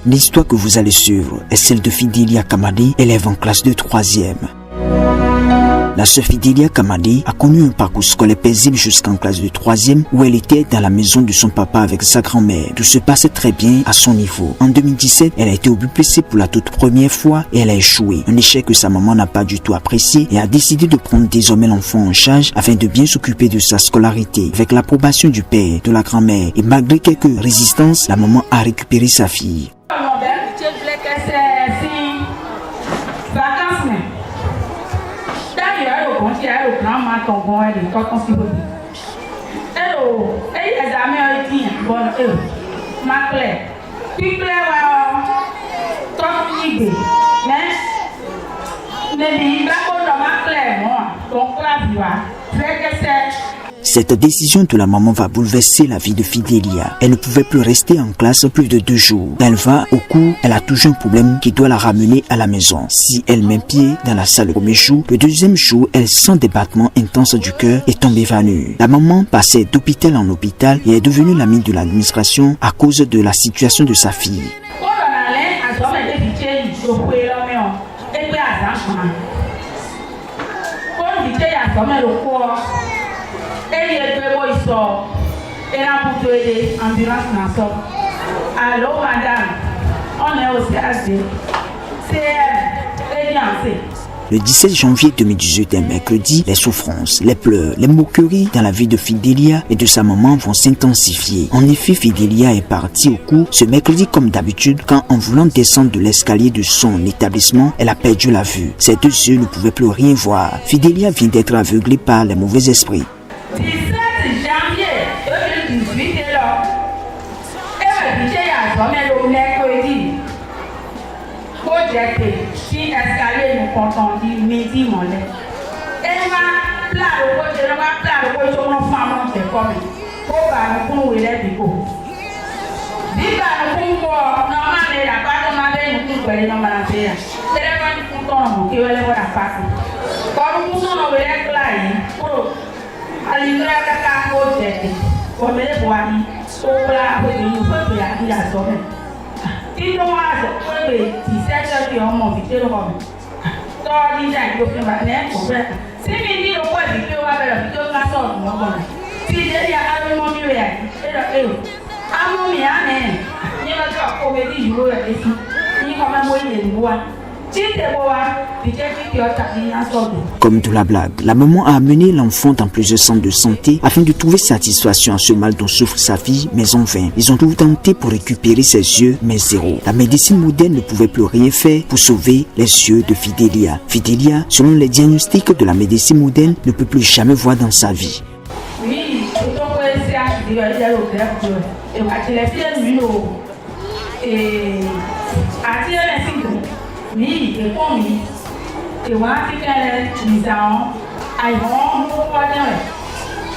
L'histoire que vous allez suivre est celle de Fidelia Kamadi, élève en classe de 3e. La sœur Fidelia Kamadi a connu un parcours scolaire paisible jusqu'en classe de 3e où elle était dans la maison de son papa avec sa grand-mère. Tout se passait très bien à son niveau. En 2017, elle a été au BPC pour la toute première fois et elle a échoué. Un échec que sa maman n'a pas du tout apprécié et a décidé de prendre désormais l'enfant en charge afin de bien s'occuper de sa scolarité. Avec l'approbation du père, de la grand-mère et malgré quelques résistances, la maman a récupéré sa fille. Cette décision de la maman va bouleverser la vie de Fidelia. Elle ne pouvait plus rester en classe plus de 2 jours. Quand elle va au cours, elle a toujours un problème qui doit la ramener à la maison. Si elle met pied dans la salle le premier jour, le deuxième jour, elle sent des battements intenses du cœur et tombe évanouie. La maman passait d'hôpital en hôpital et est devenue l'amie de l'administration à cause de la situation de sa fille. Allô madame, on est au CHD. Le 17 janvier 2018, un mercredi, les souffrances, les pleurs, les moqueries dans la vie de Fidelia et de sa maman vont s'intensifier. En effet, Fidelia est partie au cours ce mercredi comme d'habitude quand en voulant descendre de l'escalier de son établissement, elle a perdu la vue. Ses 2 yeux ne pouvaient plus rien voir. Fidelia vient d'être aveuglée par les mauvais esprits. 17 janvier 2018 est là. Et j'ai le mercredi. Si escalier nous contendit, midi mon lait. Et ma plat au côté, on va plat au côté, on va faire c'est comme. Pour va nous pour les bico. Diga nous pour normalement la part on avait nous pour les normalement. Téléphone pour ton qui va les voir la part. Comme nous on va les pour aller à la côté. Comme les bois, au plat pour nous pour y aller sommet. Il doit se lever 17 heures en mon vidéo. Toi, déjà, il faut faire ma nez pour faire. Si il dit au point de vue, on va faire la vidéo de la sorte. Si il y a un moment mieux, et le un moment mieux, il y a un comédie, je veux être ici. Il y a un moment mieux, il voit. Comme de la blague, la maman a amené l'enfant dans plusieurs centres de santé afin de trouver satisfaction à ce mal dont souffre sa fille, mais en vain. Ils ont tout tenté pour récupérer ses yeux, mais zéro. La médecine moderne ne pouvait plus rien faire pour sauver les yeux de Fidelia. Fidelia, selon les diagnostics de la médecine moderne, ne peut plus jamais voir dans sa vie. Oui, oui, et pour lui, et moi, c'est nous avons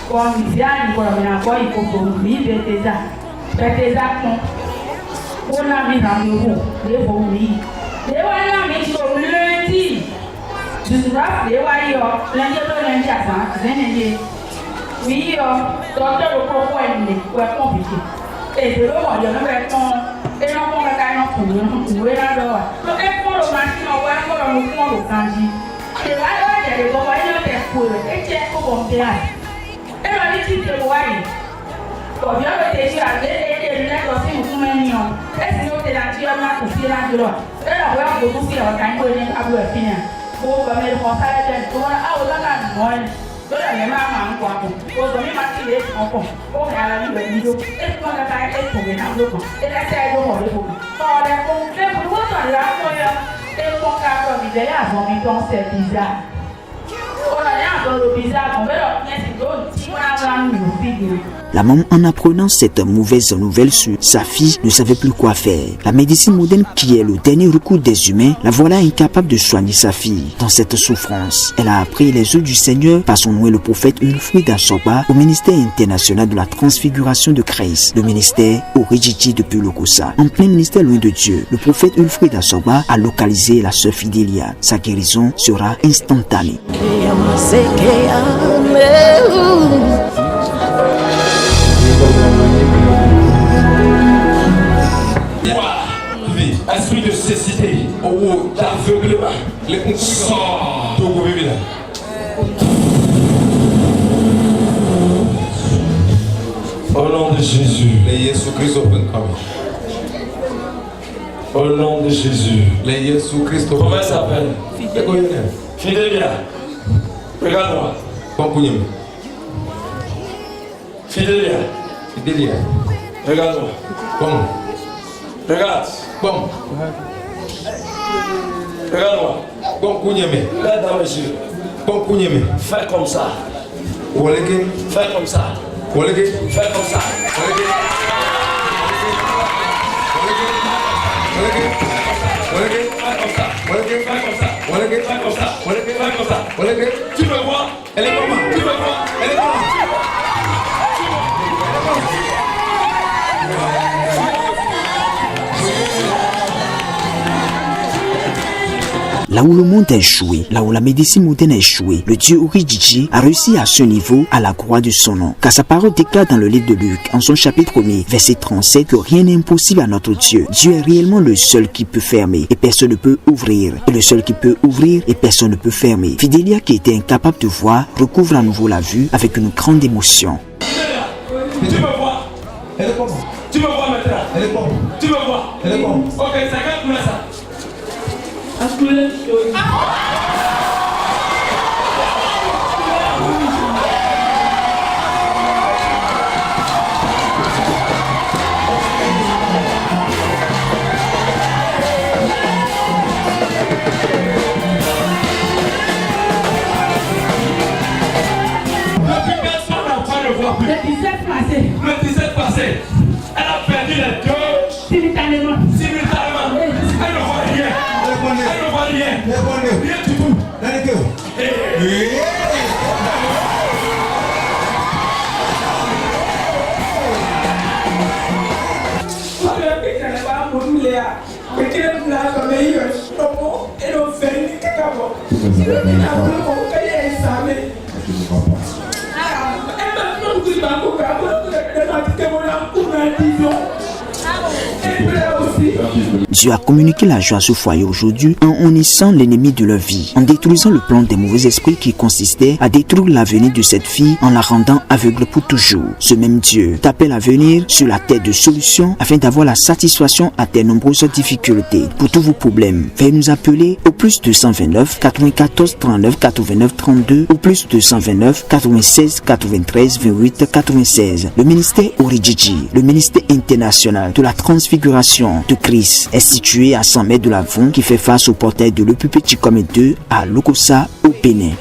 comme il y a une collaboration, il faut que lui, des actions. On a mis rendez-vous, les vomis. Les voyants, mais sur lundi, je suis là, les voyants, lundi à ça, oui, docteur, le propos est compliqué. Et de l'eau, il y a un répond. Et non, on va gagner pour nous. Donc, et pour le matin, on va faire le point au kanji. Et là, il y a des voyants qui sont pour et qui sont pour et là, il dit que vous voyez. Quand bien le défi a été lunettes aussi, nous sommes mignons. Et sinon, c'est la tire à couper là de l'eau. Et là, on va beaucoup faire un gain pour les abus finir. Pour comme les conseils de tout, ah, on a la bonne. Les mamans, quoi. Pour donner ma fille, on compte. On a la vie de vidéo. Et qu'on a pas été pour les enfants. Et la terre de mon époux. Quand les pompiers, pour vous, on l'a fait. Et qu'on a fait des là, on dit qu'on c'est bizarre. On a rien dans le bizarre, on veut leur pièce d'eau. Si on a un vidéo. La maman, en apprenant cette mauvaise nouvelle sur sa fille, ne savait plus quoi faire. La médecine moderne, qui est le dernier recours des humains, la voilà incapable de soigner sa fille. Dans cette souffrance, elle a appris les œuvres du Seigneur par son noué le prophète Wilfried Asorba au ministère international de la transfiguration de Christ, le ministère Orijiji depuis le Kosa. En plein ministère loin de Dieu, le prophète Wilfried Asorba a localisé la sœur Fidelia. Sa guérison sera instantanée. nécessité, d'aveuglement, sort de vos vies. Au nom de Jésus. Au nom de Jésus. Comment elle s'appelle? Fidélia. Regarde-moi. Fidélia. Regarde-moi. Regarde. Regarde-moi. Regarde dans mes yeux. Fais comme ça. Fais comme ça. Fais comme ça. Tu me vois? Elle est comment? Tu me vois? Elle est comment? Là où le monde a échoué, là où la médecine moderne a échoué, le Dieu Orijiji a réussi à ce niveau à la croix de son nom. Car sa parole déclare dans le livre de Luc, en son chapitre 1er, verset 37, que rien n'est impossible à notre Dieu. Dieu est réellement le seul qui peut fermer et personne ne peut ouvrir. Et le seul qui peut ouvrir et personne ne peut fermer. Fidélia, qui était incapable de voir, recouvre à nouveau la vue avec une grande émotion. Tu me vois? Elle est comment? Tu me vois maintenant? Elle est comment? Tu me vois? Elle est comment? Ok, ça calme ça. Le 17 passé, elle a perdu les deux simultanément. Elle ne voit rien. Elle ne voit rien. Rien du tout. Dieu a communiqué la joie à ce foyer aujourd'hui en unissant l'ennemi de leur vie, en détruisant le plan des mauvais esprits qui consistait à détruire l'avenir de cette fille en la rendant aveugle pour toujours. Ce même Dieu t'appelle à venir sur la terre de solutions afin d'avoir la satisfaction à tes nombreuses difficultés. Pour tous vos problèmes, veuillez nous appeler au plus 229 94 39 89 32 ou plus 229 96 93 28 96. Le ministère Orijiji, le ministère international de la transfiguration de Christ, est situé à 100 mètres de l'Avon qui fait face au portail de l'EPP Chikome 2 à Lokossa au Bénin.